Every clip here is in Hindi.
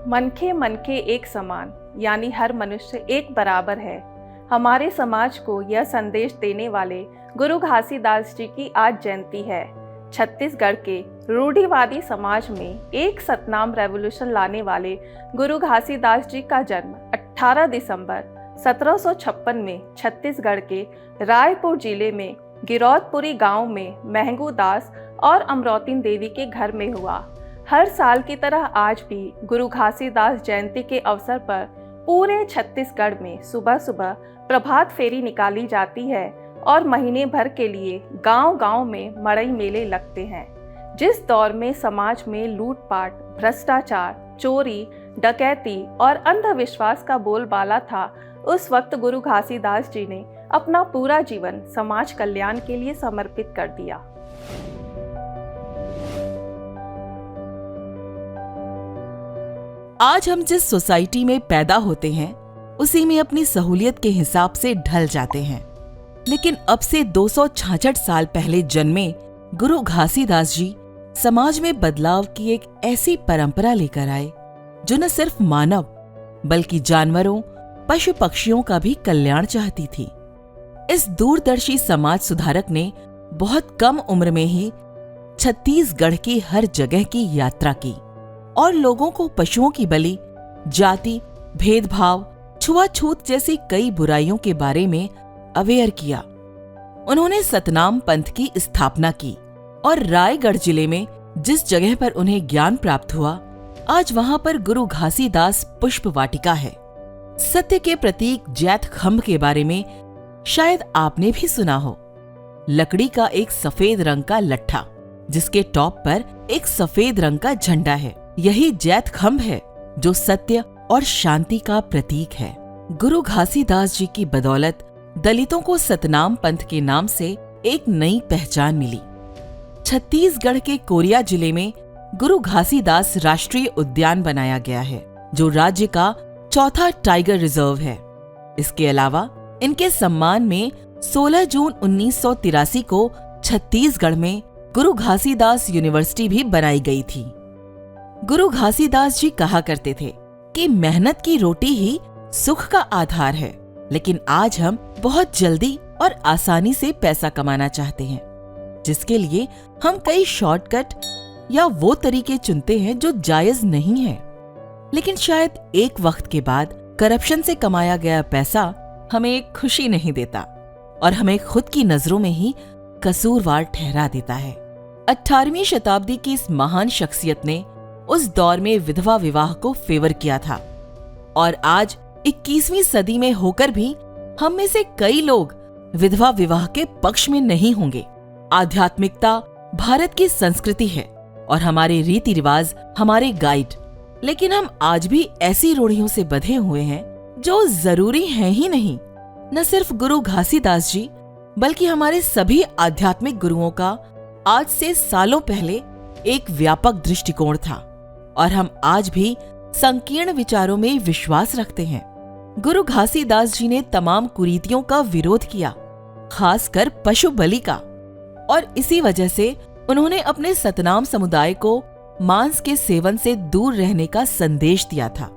मनखे एक समान, यानी हर मनुष्य एक बराबर है। हमारे समाज को यह संदेश देने वाले गुरु घासीदास जी की आज जयंती है। छत्तीसगढ़ के रूढ़िवादी समाज में एक सतनाम रेवोल्यूशन लाने वाले गुरु घासीदास जी का जन्म 18 दिसंबर 1756 में छत्तीसगढ़ के रायपुर जिले में गिरौदपुरी गांव में महंगू दास और अमरौतीन देवी के घर में हुआ। हर साल की तरह आज भी गुरु घासीदास जयंती के अवसर पर पूरे छत्तीसगढ़ में सुबह सुबह प्रभात फेरी निकाली जाती है और महीने भर के लिए गांव-गांव में मड़ई मेले लगते हैं। जिस दौर में समाज में लूटपाट, भ्रष्टाचार, चोरी, डकैती और अंधविश्वास का बोलबाला था, उस वक्त गुरु घासीदास जी ने अपना पूरा जीवन समाज कल्याण के लिए समर्पित कर दिया। आज हम जिस सोसाइटी में पैदा होते हैं उसी में अपनी सहूलियत के हिसाब से ढल जाते हैं, लेकिन अब से 266 साल पहले जन्मे गुरु घासीदास जी समाज में बदलाव की एक ऐसी परंपरा लेकर आए जो न सिर्फ मानव बल्कि जानवरों, पशु पक्षियों का भी कल्याण चाहती थी। इस दूरदर्शी समाज सुधारक ने बहुत कम उम्र में ही छत्तीसगढ़ की हर जगह की यात्रा की और लोगों को पशुओं की बलि, जाति, भेदभाव, छुआछूत जैसी कई बुराइयों के बारे में अवेयर किया। उन्होंने सतनाम पंथ की स्थापना की और रायगढ़ जिले में जिस जगह पर उन्हें ज्ञान प्राप्त हुआ, आज वहां पर गुरु घासीदास पुष्प वाटिका है। सत्य के प्रतीक जैत खंभ के बारे में शायद आपने भी सुना हो। लकड़ी का एक सफेद रंग का लट्ठा जिसके टॉप पर एक सफेद रंग का झंडा है, यही जैत खंभ है जो सत्य और शांति का प्रतीक है। गुरु घासीदास जी की बदौलत दलितों को सतनाम पंथ के नाम से एक नई पहचान मिली। छत्तीसगढ़ के कोरिया जिले में गुरु घासीदास राष्ट्रीय उद्यान बनाया गया है, जो राज्य का चौथा टाइगर रिजर्व है। इसके अलावा इनके सम्मान में 16 जून 1983 को छत्तीसगढ़ में गुरु घासीदास यूनिवर्सिटी भी बनाई गई थी। गुरु घासीदास जी कहा करते थे कि मेहनत की रोटी ही सुख का आधार है, लेकिन आज हम बहुत जल्दी और आसानी से पैसा कमाना चाहते हैं, जिसके लिए हम कई शॉर्टकट या वो तरीके चुनते हैं जो जायज नहीं है। लेकिन शायद एक वक्त के बाद करप्शन से कमाया गया पैसा हमें खुशी नहीं देता और हमें खुद की नजरों में ही कसूरवार ठहरा देता है। 18वीं शताब्दी की इस महान शख्सियत ने उस दौर में विधवा विवाह को फेवर किया था और आज 21वीं सदी में होकर भी हम में से कई लोग विधवा विवाह के पक्ष में नहीं होंगे। आध्यात्मिकता भारत की संस्कृति है और हमारे रीति रिवाज हमारे गाइड, लेकिन हम आज भी ऐसी रूढ़ियों से बंधे हुए हैं जो जरूरी हैं ही नहीं। न सिर्फ गुरु घासीदास जी बल्कि हमारे सभी आध्यात्मिक गुरुओं का आज से सालों पहले एक व्यापक दृष्टिकोण था और हम आज भी संकीर्ण विचारों में विश्वास रखते हैं। गुरु घासीदास जी ने तमाम कुरीतियों का विरोध किया, खासकर पशु बलि का, और इसी वजह से उन्होंने अपने सतनाम समुदाय को मांस के सेवन से दूर रहने का संदेश दिया था।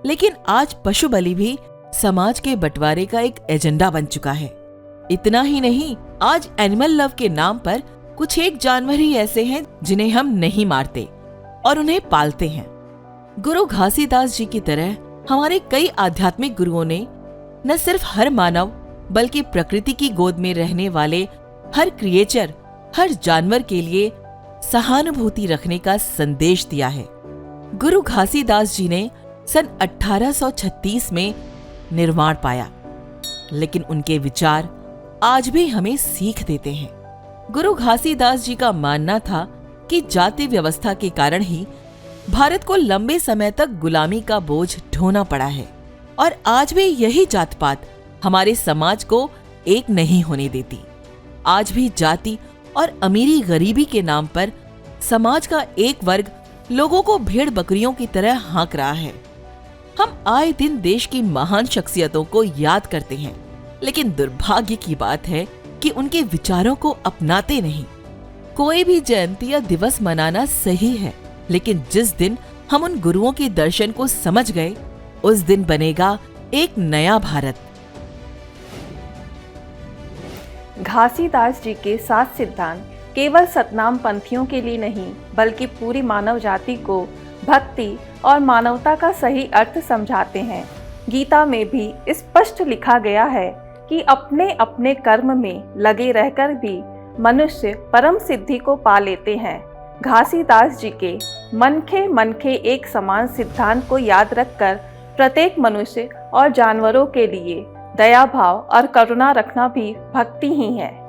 लेकिन आज पशु बलि भी समाज के बंटवारे का एक एजेंडा बन चुका है। इतना ही नहीं, आज एनिमल लव के नाम पर कुछ एक जानवर ही ऐसे हैं जिन्हें हम नहीं मारते और उन्हें पालते हैं। गुरु घासीदास जी की तरह हमारे कई आध्यात्मिक गुरुओं ने न सिर्फ हर मानव बल्कि प्रकृति की गोद में रहने वाले हर क्रिएचर, हर जानवर के लिए सहानुभूति रखने का संदेश दिया है। गुरु घासीदास जी ने सन 1836 में निर्वाण पाया, लेकिन उनके विचार आज भी हमें सीख देते हैं। गुरु घासीदास जी का मानना था कि जाति व्यवस्था के कारण ही भारत को लंबे समय तक गुलामी का बोझ ढोना पड़ा है और आज भी यही जात पात हमारे समाज को एक नहीं होने देती। आज भी जाति और अमीरी गरीबी के नाम पर समाज का एक वर्ग लोगों को भेड़ बकरियों की तरह हाँक रहा है। हम आए दिन देश की महान शख्सियतों को याद करते हैं, लेकिन दुर्भाग्य की बात है कि उनके विचारों को अपनाते नहीं। कोई भी जयंती या दिवस मनाना सही है, लेकिन जिस दिन हम उन गुरुओं के दर्शन को समझ गए, उस दिन बनेगा एक नया भारत। घासीदास जी के 7 सिद्धांत केवल सतनाम पंथियों के लिए नहीं, बल्कि पूरी मानव जाति को भक्ति और मानवता का सही अर्थ समझाते हैं। गीता में भी स्पष्ट लिखा गया है कि अपने अपने कर्म में लगे रहकर भी मनुष्य परम सिद्धि को पा लेते हैं। घासीदास जी के मनखे एक समान सिद्धांत को याद रखकर प्रत्येक मनुष्य और जानवरों के लिए दया भाव और करुणा रखना भी भक्ति ही है।